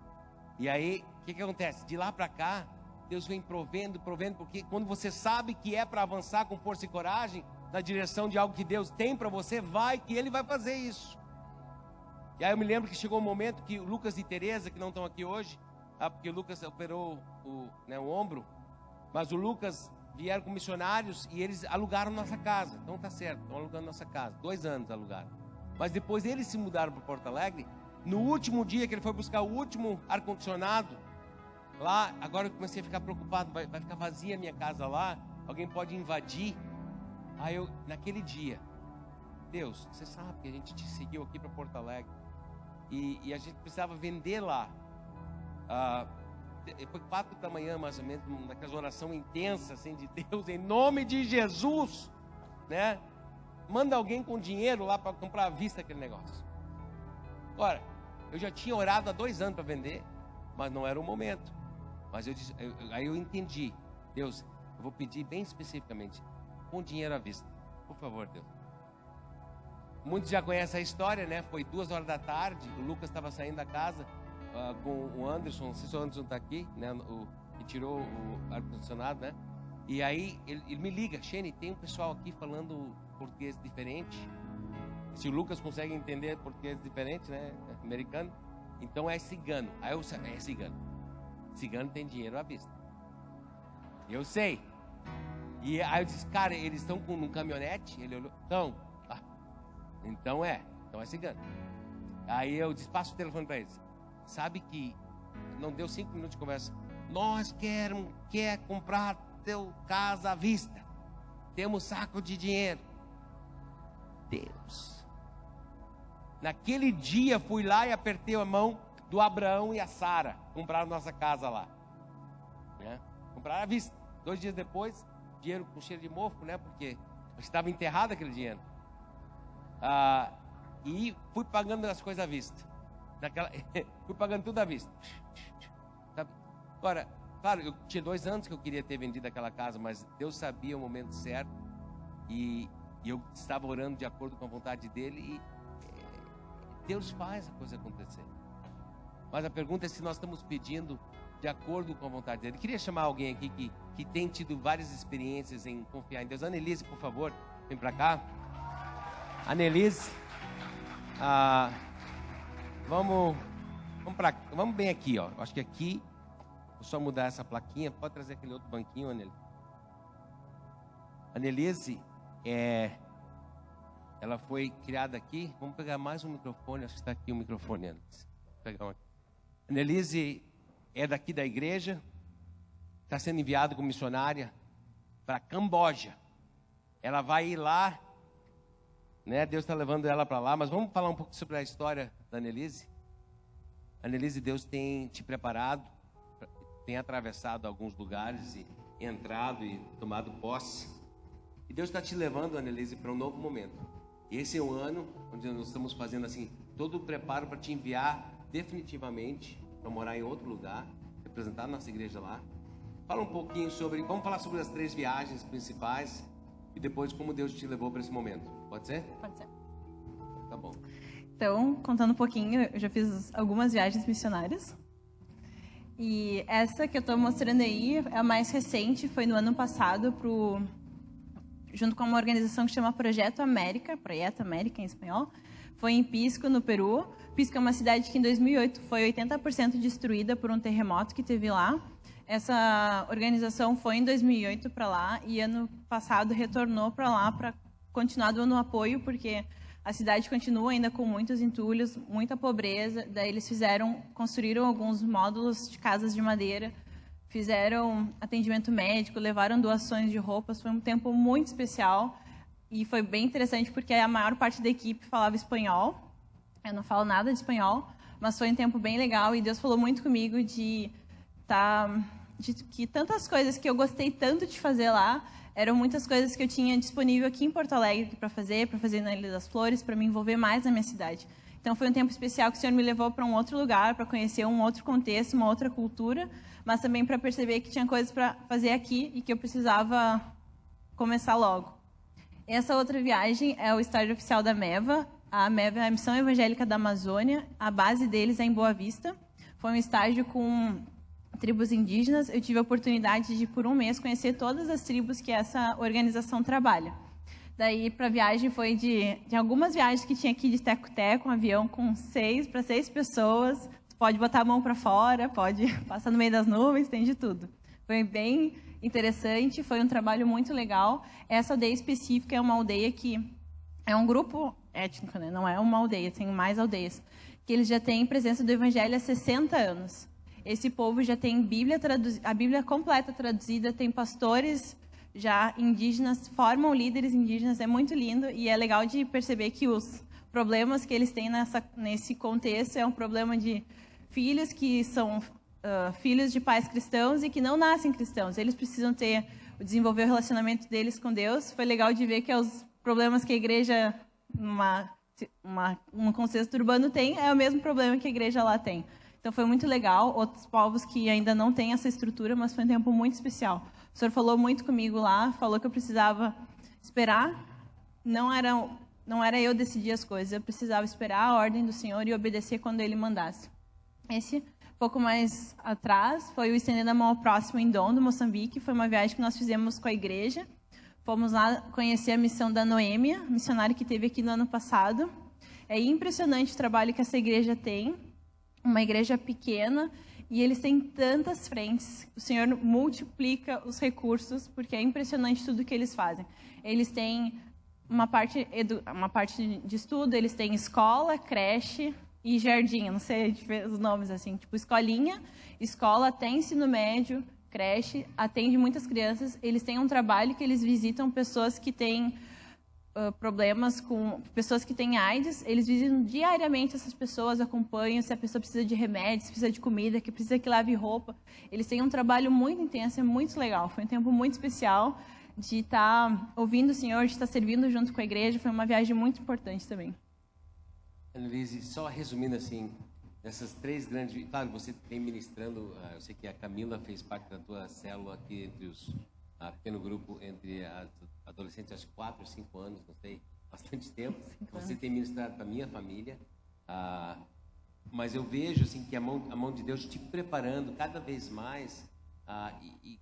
E aí, o que acontece? De lá para cá, Deus vem provendo, porque quando você sabe que é para avançar com força e coragem, na direção de algo que Deus tem para você, que Ele vai fazer isso. E aí eu me lembro que chegou um momento que o Lucas e Tereza, que não estão aqui hoje, porque o Lucas operou o ombro, mas o Lucas vieram com missionários e eles alugaram nossa casa. Então tá certo, estão alugando nossa casa, 2 anos alugaram. Mas depois eles se mudaram para Porto Alegre. No último dia que ele foi buscar o último ar-condicionado, lá, agora eu comecei a ficar preocupado, vai ficar vazia a minha casa lá, alguém pode invadir. Aí eu, naquele dia, Deus, você sabe que a gente te seguiu aqui para Porto Alegre e a gente precisava vender lá. Foi 4 da manhã mais ou menos, naquela oração intensa assim de Deus, em nome de Jesus, né? Manda alguém com dinheiro lá para comprar à vista aquele negócio. Ora, eu já tinha orado há 2 anos para vender, mas não era o momento. Mas aí eu entendi, Deus, eu vou pedir bem especificamente, com dinheiro à vista, por favor, Deus. Muitos já conhecem a história, né? Foi 2 horas da tarde, o Lucas estava saindo da casa com o Anderson, não sei se o Anderson está aqui, né? Que tirou o ar-condicionado, né? E aí ele me liga, Xene, tem um pessoal aqui falando português diferente. Se o Lucas consegue entender português diferente, né? Americano, então é cigano. Aí eu sei, é cigano. Cigano tem dinheiro à vista. Eu sei. E aí eu disse, cara, eles estão com um caminhonete? Ele olhou, então é cigano. Aí eu disse, passa o telefone para eles. Sabe que não deu 5 minutos de conversa. Nós quer comprar teu casa à vista. Temos saco de dinheiro. Deus. Naquele dia fui lá e apertei a mão do Abraão e a Sara. Compraram nossa casa lá, né? Compraram à vista. 2 dias depois, dinheiro com cheiro de mofo, né? Porque estava enterrado aquele dinheiro. E fui pagando as coisas à vista. Fui pagando tudo à vista. Sabe? Agora, claro, eu tinha 2 anos que eu queria ter vendido aquela casa, mas Deus sabia o momento certo. E eu estava orando de acordo com a vontade dele. E Deus faz a coisa acontecer. Mas a pergunta é se nós estamos pedindo de acordo com a vontade dele. Eu queria chamar alguém aqui que tem tido várias experiências em confiar em Deus. Annelise, por favor, vem para cá. Annelise, vamos bem aqui, ó. Acho que aqui, vou só mudar essa plaquinha. Pode trazer aquele outro banquinho, Annelise. Annelise, ela foi criada aqui. Vamos pegar mais um microfone. Acho que está aqui o microfone, Annelise. Vou pegar um aqui. Annelise é daqui da igreja, está sendo enviada como missionária para Camboja. Ela vai ir lá, né? Deus está levando ela para lá, mas vamos falar um pouco sobre a história da Annelise. Annelise, Deus tem te preparado, tem atravessado alguns lugares e entrado e tomado posse. E Deus está te levando, Annelise, para um novo momento. Esse é o ano onde nós estamos fazendo assim, todo o preparo para te enviar definitivamente para morar em outro lugar, representar a nossa igreja lá. Fala um pouquinho vamos falar sobre as 3 viagens principais e depois como Deus te levou para esse momento. Pode ser? Pode ser. Tá bom. Então, contando um pouquinho, eu já fiz algumas viagens missionárias. E essa que eu estou mostrando aí é a mais recente, foi no ano passado, junto com uma organização que chama Projeto América em espanhol. Foi em Pisco, no Peru. Pisco é uma cidade que em 2008 foi 80% destruída por um terremoto que teve lá. Essa organização foi em 2008 para lá e ano passado retornou para lá para continuar dando apoio, porque a cidade continua ainda com muitos entulhos, muita pobreza. Daí eles construíram alguns módulos de casas de madeira, fizeram atendimento médico, levaram doações de roupas. Foi um tempo muito especial. E foi bem interessante porque a maior parte da equipe falava espanhol. Eu não falo nada de espanhol, mas foi um tempo bem legal. E Deus falou muito comigo de que tantas coisas que eu gostei tanto de fazer lá, eram muitas coisas que eu tinha disponível aqui em Porto Alegre para fazer na Ilha das Flores, para me envolver mais na minha cidade. Então foi um tempo especial que o Senhor me levou para um outro lugar, para conhecer um outro contexto, uma outra cultura, mas também para perceber que tinha coisas para fazer aqui e que eu precisava começar logo. Essa outra viagem é o estágio oficial da MEVA. A MEVA é a Missão Evangélica da Amazônia. A base deles é em Boa Vista. Foi um estágio com tribos indígenas. Eu tive a oportunidade de, por um mês, conhecer todas as tribos que essa organização trabalha. Daí, para a viagem, foi de algumas viagens que tinha aqui de teco-teco, um avião com 6 pessoas. Pode botar a mão para fora, pode passar no meio das nuvens, tem de tudo. Foi bem interessante, foi um trabalho muito legal. Essa aldeia específica é uma aldeia que é um grupo étnico, né? Não é uma aldeia, tem mais aldeias, que eles já têm presença do Evangelho há 60 anos. Esse povo já tem a Bíblia completa traduzida, tem pastores já indígenas, formam líderes indígenas, é muito lindo e é legal de perceber que os problemas que eles têm nesse contexto é um problema de filhos que são filhos de pais cristãos e que não nascem cristãos. Eles precisam desenvolver o relacionamento deles com Deus. Foi legal de ver que os problemas que a igreja, um contexto urbano tem, é o mesmo problema que a igreja lá tem. Então foi muito legal. Outros povos que ainda não têm essa estrutura, mas foi um tempo muito especial. O Senhor falou muito comigo lá, falou que eu precisava esperar. Não era eu decidir as coisas, eu precisava esperar a ordem do Senhor e obedecer quando Ele mandasse. Esse, pouco mais atrás, foi o Estendendo a Mão ao Próximo em Ndondo, Moçambique. Foi uma viagem que nós fizemos com a igreja. Fomos lá conhecer a missão da Noêmia, missionária que teve aqui no ano passado. É impressionante o trabalho que essa igreja tem. Uma igreja pequena, e eles têm tantas frentes. O Senhor multiplica os recursos, porque é impressionante tudo que eles fazem. Eles têm uma parte de estudo, eles têm escola, creche e jardim. Não sei os nomes assim, tipo escolinha, escola, até ensino médio, creche, atende muitas crianças. Eles têm um trabalho que eles visitam pessoas que têm problemas com pessoas que têm AIDS. Eles visitam diariamente essas pessoas, acompanham se a pessoa precisa de remédios, se precisa de comida, que precisa que lave roupa. Eles têm um trabalho muito intenso, é muito legal. Foi um tempo muito especial. de estar ouvindo o Senhor, de estar servindo junto com a igreja. Foi uma viagem muito importante também. Annelise, só resumindo assim, nessas 3 grandes... Claro, você tem ministrando, eu sei que a Camila fez parte da tua célula aqui entre os... pequeno grupo entre adolescentes, acho que 4 ou 5 anos, não sei, bastante tempo. Você tem ministrado para a minha família, mas eu vejo assim, que a mão de Deus te preparando cada vez mais,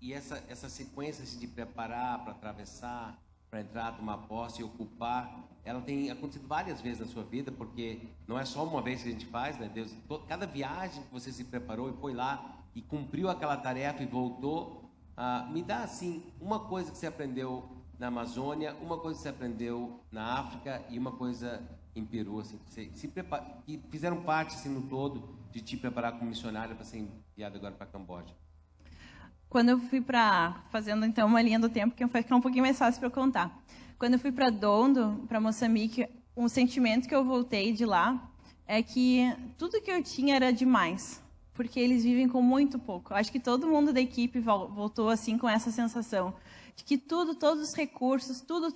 e essa sequência assim, de preparar para atravessar, para entrar, tomar posse e ocupar, ela tem acontecido várias vezes na sua vida, porque não é só uma vez que a gente faz, né? Deus, cada viagem que você se preparou e foi lá e cumpriu aquela tarefa e voltou, me dá assim uma coisa que você aprendeu na Amazônia, uma coisa que você aprendeu na África e uma coisa em Peru, assim, que fizeram parte assim no todo de te preparar como missionária para ser enviada agora para Camboja. Quando eu fui fazendo então uma linha do tempo que vai ficar um pouquinho mais fácil para eu contar. Quando eu fui para Dondo, para Moçambique, um sentimento que eu voltei de lá é que tudo que eu tinha era demais, porque eles vivem com muito pouco. Eu acho que todo mundo da equipe voltou assim com essa sensação de que todos os recursos, tudo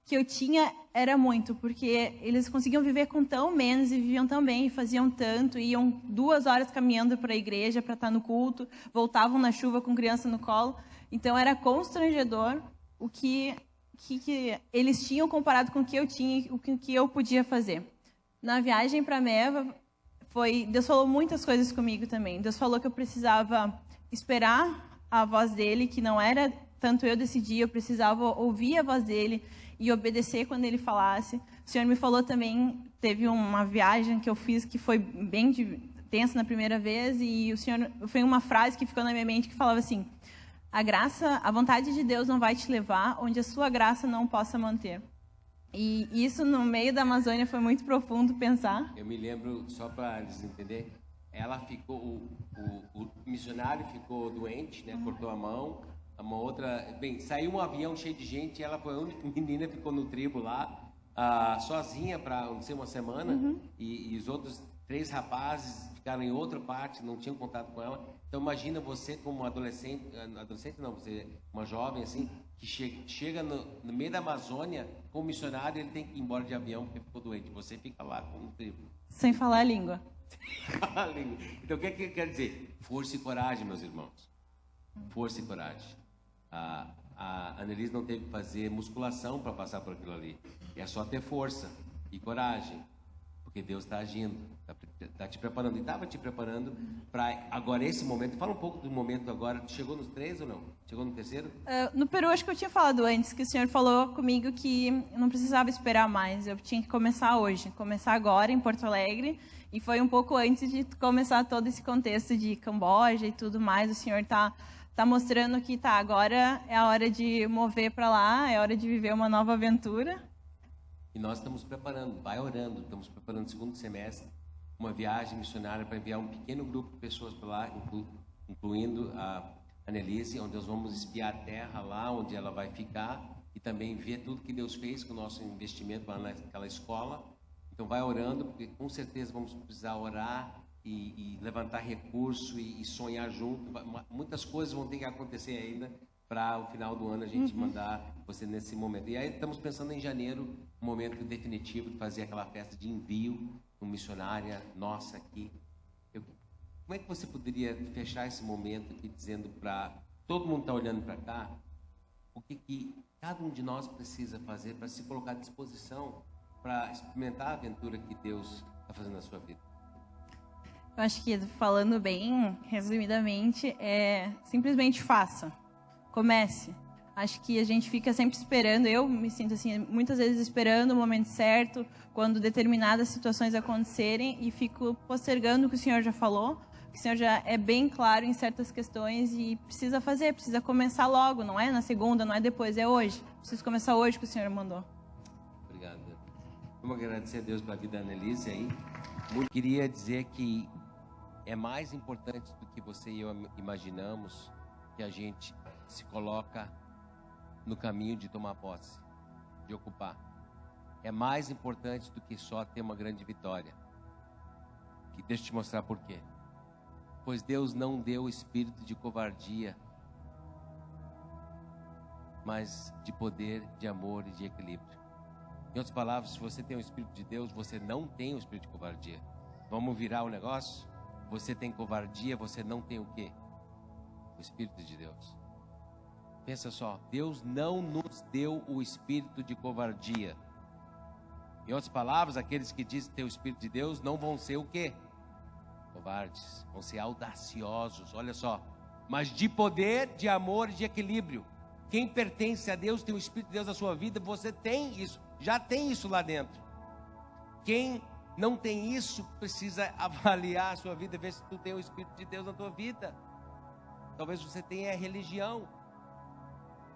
que eu tinha era muito, porque eles conseguiam viver com tão menos e viviam tão bem, e faziam tanto, iam 2 horas caminhando para a igreja para estar no culto, voltavam na chuva com criança no colo. Então era constrangedor o que eles tinham comparado com o que eu tinha e o que eu podia fazer. Na viagem para Meva, Deus falou muitas coisas comigo também. Deus falou que eu precisava esperar a voz dele, que não era tanto eu decidir, eu precisava ouvir a voz dele e obedecer quando ele falasse. O Senhor me falou também, teve uma viagem que eu fiz que foi bem tensa na primeira vez, e o Senhor, foi uma frase que ficou na minha mente que falava assim: a vontade de Deus não vai te levar onde a sua graça não possa manter. E isso no meio da Amazônia foi muito profundo pensar. Eu me lembro, só para eles entenderem, ela ficou, o missionário ficou doente, né? Cortou a mão. Uma outra, saiu um avião cheio de gente, e ela foi a única menina, ficou no tribo lá, sozinha para não sei, uma semana, e os outros 3 rapazes ficaram em outra parte, não tinham contato com ela. Então imagina você como adolescente não, você uma jovem assim, que chega no meio da Amazônia, como missionário, ele tem que ir embora de avião porque ficou doente. Você fica lá no tribo. Sem falar a língua. Então o que quer dizer? Força e coragem, meus irmãos. Força e coragem. A Annelise não teve que fazer musculação para passar por aquilo ali. É só ter força e coragem, porque Deus está agindo, está te preparando. E estava te preparando para agora esse momento. Fala um pouco do momento agora. Chegou nos 3 ou não? Chegou no 3º? No Peru, acho que eu tinha falado antes, que o Senhor falou comigo que eu não precisava esperar mais. Eu tinha que começar hoje, começar agora em Porto Alegre. E foi um pouco antes de começar todo esse contexto de Camboja e tudo mais. O Senhor está mostrando que agora é a hora de mover para lá, é a hora de viver uma nova aventura. E nós estamos preparando, vai orando, estamos preparando o 2º semestre, uma viagem missionária para enviar um pequeno grupo de pessoas para lá, incluindo a Annelise, onde nós vamos espiar a terra lá, onde ela vai ficar, e também ver tudo que Deus fez com o nosso investimento lá naquela escola. Então vai orando, porque com certeza vamos precisar orar, e levantar recurso e sonhar junto. Muitas coisas vão ter que acontecer ainda para o final do ano a gente mandar você nesse momento. E aí estamos pensando em janeiro, um momento definitivo de fazer aquela festa de envio, uma missionária nossa aqui. Como é que você poderia fechar esse momento aqui dizendo para todo mundo que está olhando para cá, o que cada um de nós precisa fazer para se colocar à disposição para experimentar a aventura que Deus está fazendo na sua vida? Eu acho que, falando bem, resumidamente, simplesmente faça. Comece. Acho que a gente fica sempre esperando, eu me sinto assim, muitas vezes esperando o momento certo, quando determinadas situações acontecerem, e fico postergando o que o Senhor já falou, que o Senhor já é bem claro em certas questões, e precisa fazer, precisa começar logo, não é na segunda, não é depois, é hoje. Preciso começar hoje que o Senhor mandou. Obrigado. Vamos agradecer a Deus pela vida da Annelise aí. Eu queria dizer que é mais importante do que você e eu imaginamos que a gente se coloca no caminho de tomar posse, de ocupar. É mais importante do que só ter uma grande vitória. Deixa eu te mostrar por quê. Pois Deus não deu o espírito de covardia, mas de poder, de amor e de equilíbrio. Em outras palavras, se você tem o Espírito de Deus, você não tem o espírito de covardia. Vamos virar o negócio? Você tem covardia, você não tem o quê? O Espírito de Deus. Pensa só, Deus não nos deu o espírito de covardia. Em outras palavras, aqueles que dizem ter o Espírito de Deus não vão ser o quê? Covardes, vão ser audaciosos, olha só. Mas de poder, de amor e de equilíbrio. Quem pertence a Deus, tem o Espírito de Deus na sua vida, você tem isso, já tem isso lá dentro. Quem não tem isso, precisa avaliar a sua vida, ver se tu tem o Espírito de Deus na tua vida. Talvez você tenha religião.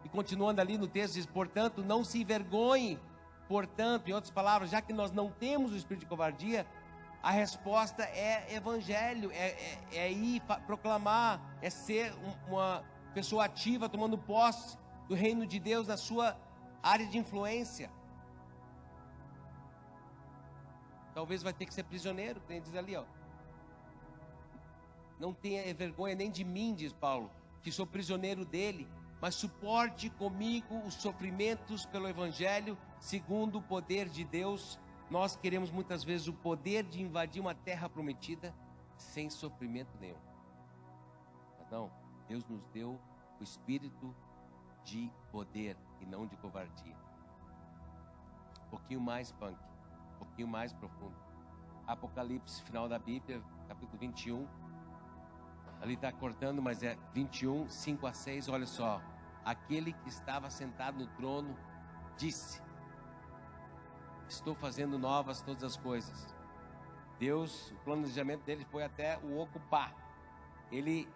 E continuando ali no texto, diz, portanto, não se envergonhe. Portanto, em outras palavras, já que nós não temos o espírito de covardia, a resposta é evangelho, é ir proclamar, é ser uma pessoa ativa, tomando posse do reino de Deus na sua área de influência. Talvez vai ter que ser prisioneiro, como diz ali, ó. Não tenha vergonha nem de mim, diz Paulo, que sou prisioneiro dele, mas suporte comigo os sofrimentos pelo evangelho, segundo o poder de Deus. Nós queremos muitas vezes o poder de invadir uma terra prometida sem sofrimento nenhum. Mas não, Deus nos deu o espírito de poder e não de covardia. Um pouquinho mais punk, um pouquinho mais profundo. Apocalipse, final da Bíblia, capítulo 21. Ali está cortando, mas é 21, 5 a 6, olha só. Aquele que estava sentado no trono disse: estou fazendo novas todas as coisas. Deus, o planejamento dele foi até o ocupar. Ele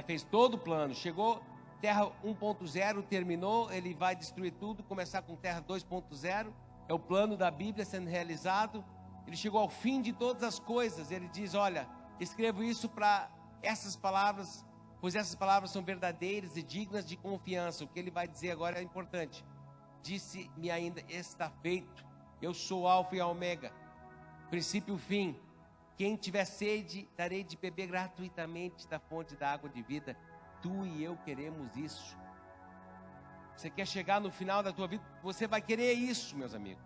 fez todo o plano. Chegou, terra 1.0, terminou, ele vai destruir tudo, começar com terra 2.0. É o plano da Bíblia sendo realizado. Ele chegou ao fim de todas as coisas. Ele diz, olha, escrevo isso para essas palavras, pois essas palavras são verdadeiras e dignas de confiança. O que ele vai dizer agora é importante. Disse-me ainda, está feito. Eu sou o alfa e a ômega, princípio e fim. Quem tiver sede, darei de beber gratuitamente da fonte da água de vida. Tu e eu queremos isso. Você quer chegar no final da tua vida, você vai querer isso, meus amigos.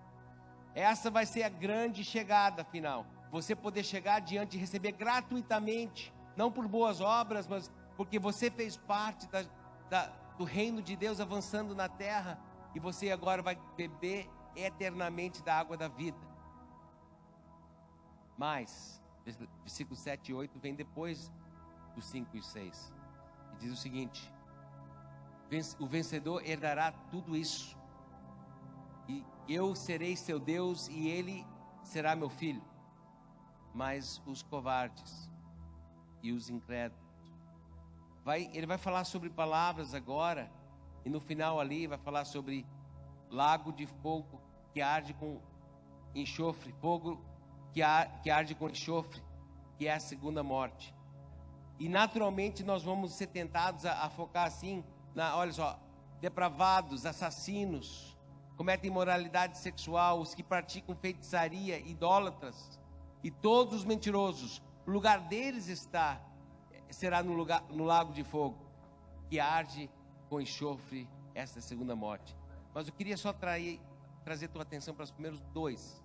Essa vai ser a grande chegada final. Você poder chegar adiante e receber gratuitamente, não por boas obras, mas porque você fez parte do reino de Deus avançando na terra, e você agora vai beber eternamente da água da vida. Mas, versículos 7 e 8 vem depois dos 5 e 6. E diz o seguinte: o vencedor herdará tudo isso, e eu serei seu Deus, e ele será meu filho. Mas os covardes e os incrédulos, ele vai falar sobre palavras agora, e no final ali vai falar sobre lago de fogo que arde com enxofre, fogo que arde com enxofre, que é a segunda morte. E naturalmente nós vamos ser tentados a focar assim, olha só, depravados, assassinos, cometem imoralidade sexual, os que praticam feitiçaria, idólatras e todos os mentirosos. O lugar deles será no lago de fogo que arde com enxofre, essa é a segunda morte. Mas eu queria só trazer tua atenção para os primeiros dois.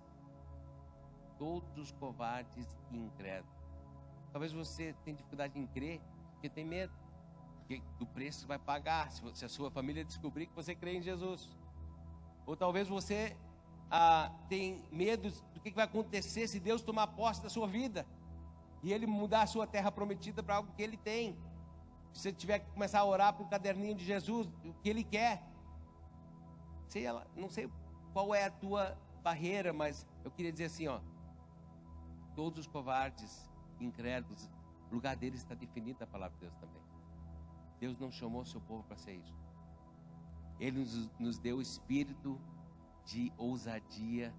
Todos os covardes e incrédulos. Talvez você tenha dificuldade em crer, porque tem medo do preço que vai pagar, se a sua família descobrir que você crê em Jesus. Ou talvez você tem medo do que vai acontecer se Deus tomar posse da sua vida e Ele mudar a sua terra prometida para algo que Ele tem. Se você tiver que começar a orar para o caderninho de Jesus, o que Ele quer. Não sei qual é a tua barreira, mas eu queria dizer assim, ó, todos os covardes, incrédulos, o lugar deles está definido na palavra de Deus também. Deus não chamou seu povo para ser isso. Ele nos deu o espírito de ousadia,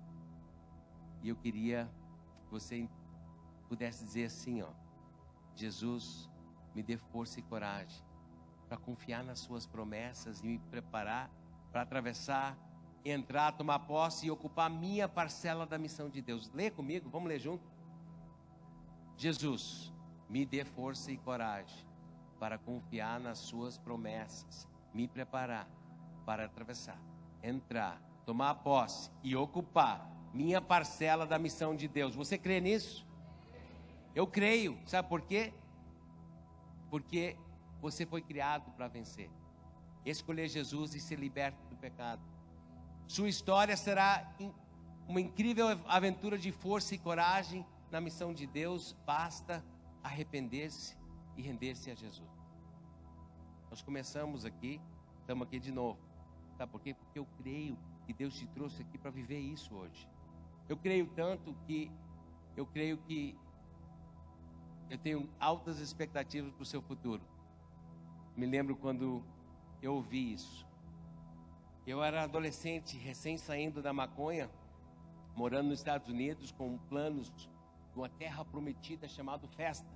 e eu queria que você pudesse dizer assim, ó: Jesus, me dê força e coragem para confiar nas suas promessas e me preparar para atravessar, entrar, tomar posse e ocupar a minha parcela da missão de Deus. Lê comigo, vamos ler junto. Jesus, me dê força e coragem para confiar nas suas promessas, me preparar para atravessar, entrar, tomar posse e ocupar minha parcela da missão de Deus. Você crê nisso? Eu creio. Sabe por quê? Porque você foi criado para vencer. Escolher Jesus e ser liberto do pecado. Sua história será uma incrível aventura de força e coragem na missão de Deus. Basta arrepender-se e render-se a Jesus. Nós começamos aqui, estamos aqui de novo. Sabe por quê? Porque eu creio que Deus te trouxe aqui para viver isso hoje. Eu creio tanto que eu tenho altas expectativas para o seu futuro. Me lembro quando eu ouvi isso. Eu era adolescente, recém saindo da maconha, morando nos Estados Unidos, com planos de uma terra prometida chamada Festa.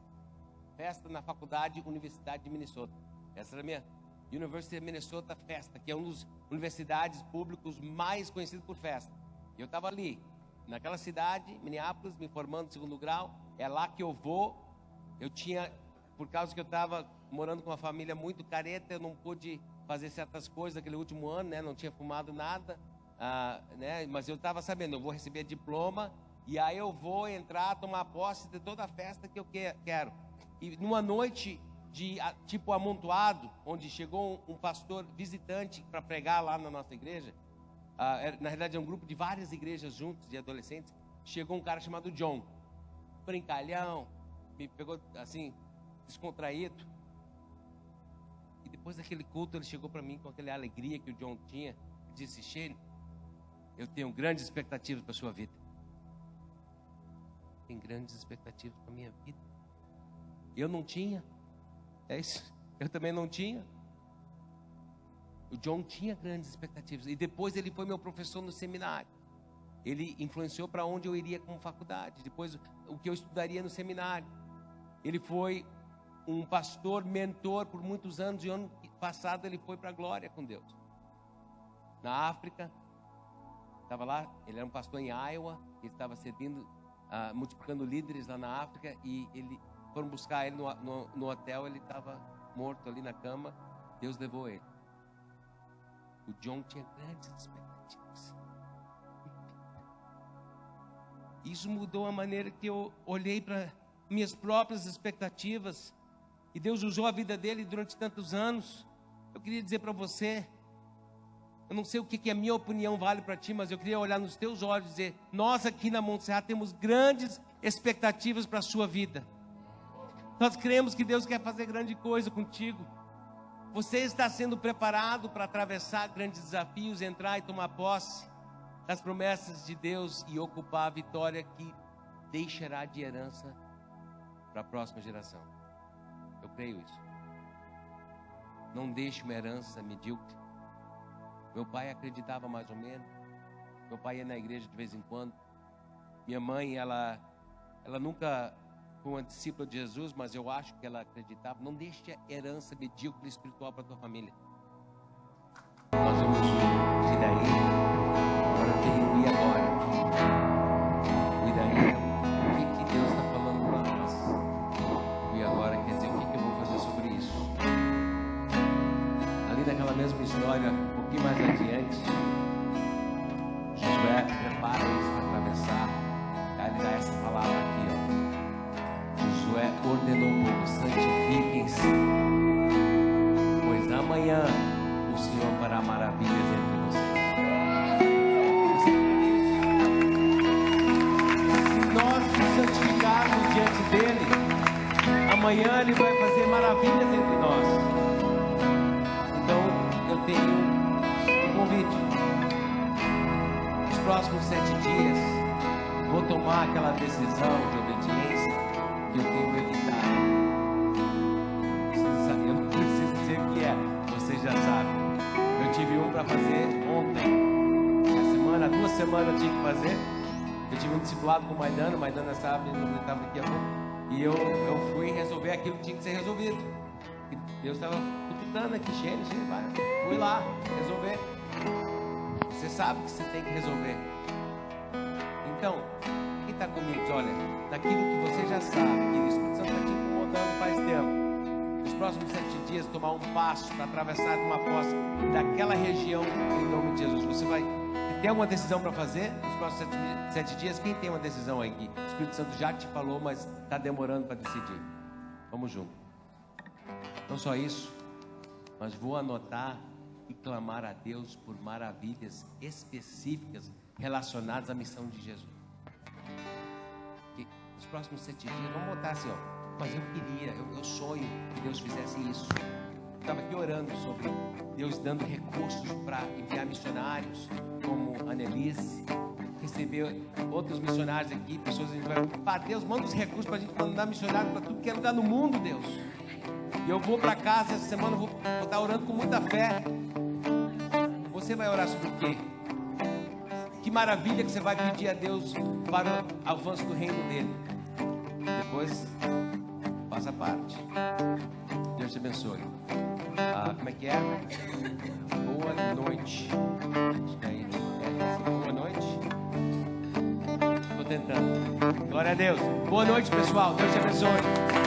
Festa na faculdade Universidade de Minnesota. Essa era a minha University of Minnesota Festa, que é uma das universidades públicas mais conhecidas por festa. Eu estava ali, naquela cidade, Minneapolis, me formando no segundo grau. É lá que eu vou. Eu tinha, por causa que eu estava morando com uma família muito careta, eu não pude fazer certas coisas naquele último ano, né? Não tinha fumado nada, né? Mas eu estava sabendo, eu vou receber diploma e aí eu vou entrar, tomar posse de toda a festa que eu quero. E numa noite de tipo amontoado, onde chegou um pastor visitante para pregar lá na nossa igreja, na realidade é um grupo de várias igrejas juntos, de adolescentes. Chegou um cara chamado John, brincalhão, me pegou assim, descontraído. E depois daquele culto ele chegou para mim com aquela alegria que o John tinha e disse: Shane, eu tenho grandes expectativas para a sua vida. Tem grandes expectativas para a minha vida. Eu não tinha. É isso. Eu também não tinha. O John tinha grandes expectativas. E depois ele foi meu professor no seminário. Ele influenciou para onde eu iria como faculdade. Depois o que eu estudaria no seminário. Ele foi um pastor, mentor por muitos anos. E ano passado ele foi para a glória com Deus. Na África. Estava lá. Ele era um pastor em Iowa. Ele estava servindo, multiplicando líderes lá na África. E foram buscar ele no hotel. Ele estava morto ali na cama. Deus levou ele. O John tinha grandes expectativas. Isso mudou a maneira que eu olhei para minhas próprias expectativas. E Deus usou a vida dele durante tantos anos. Eu queria dizer para você, eu não sei o que a minha opinião vale para ti, mas eu queria olhar nos teus olhos e dizer: nós aqui na Monte Serra temos grandes expectativas para a sua vida. Nós cremos que Deus quer fazer grande coisa contigo. Você está sendo preparado para atravessar grandes desafios, entrar e tomar posse das promessas de Deus e ocupar a vitória que deixará de herança para a próxima geração. Eu creio isso. Não deixe uma herança medíocre. Meu pai acreditava mais ou menos. Meu pai ia na igreja de vez em quando. Minha mãe, ela nunca foi uma discípula de Jesus, mas eu acho que ela acreditava. Não deixe a herança medíocre espiritual para a tua família. Nós vamos ir daí para ter agora. E daí, o que Deus está falando para nós? E agora quer dizer, o que eu vou fazer sobre isso? Ali naquela mesma história, um pouquinho mais adiante, Josué prepara eles para atravessar. Aí ele dá essa palavra aqui, ó. Josué ordenou o povo: santifiquem-se, pois amanhã o Senhor fará maravilhas entre vocês. Se nós nos santificarmos diante dele, amanhã ele vai fazer maravilhas entre nós. Então eu tenho um convite. Nos próximos 7 dias vou tomar aquela decisão de obediência que eu tenho evitado. Eu não preciso dizer o que é, você já sabe. Eu tive um para fazer ontem. Essa semana, 2 semanas eu tinha que fazer. Eu tive um discipulado com o Maidana sabe, ele estava aqui há pouco. E eu fui resolver aquilo que tinha que ser resolvido. E Deus estava cutucando aqui, Shane, vai. Fui lá resolver. Você sabe que você tem que resolver. Então, quem está comigo diz: olha, daquilo que você já sabe, que o Espírito Santo está te incomodando faz tempo. O próximos 7 dias, tomar um passo para atravessar uma posse daquela região, em nome de Jesus. Você vai... Tem alguma decisão para fazer nos próximos 7 dias? Quem tem uma decisão aí? O Espírito Santo já te falou, mas está demorando para decidir. Vamos junto. Não só isso, mas vou anotar e clamar a Deus por maravilhas específicas relacionadas à missão de Jesus. Que nos próximos 7 dias, vamos botar assim, ó. Mas eu queria, eu sonho que Deus fizesse isso. Eu estava aqui orando sobre Deus dando recursos para enviar missionários, como a Annelise, receber outros missionários aqui, pessoas, a gente vai, Deus, manda os recursos para a gente mandar missionário para tudo que é lugar no mundo, Deus. E eu vou para casa essa semana, vou estar orando com muita fé. Você vai orar sobre o quê? Que maravilha que você vai pedir a Deus para o avanço do reino dele. Depois, faça parte. Deus te abençoe. Como é que é? Boa noite. Acho que aí boa noite. Estou tentando. Glória a Deus. Boa noite, pessoal. Deus te abençoe.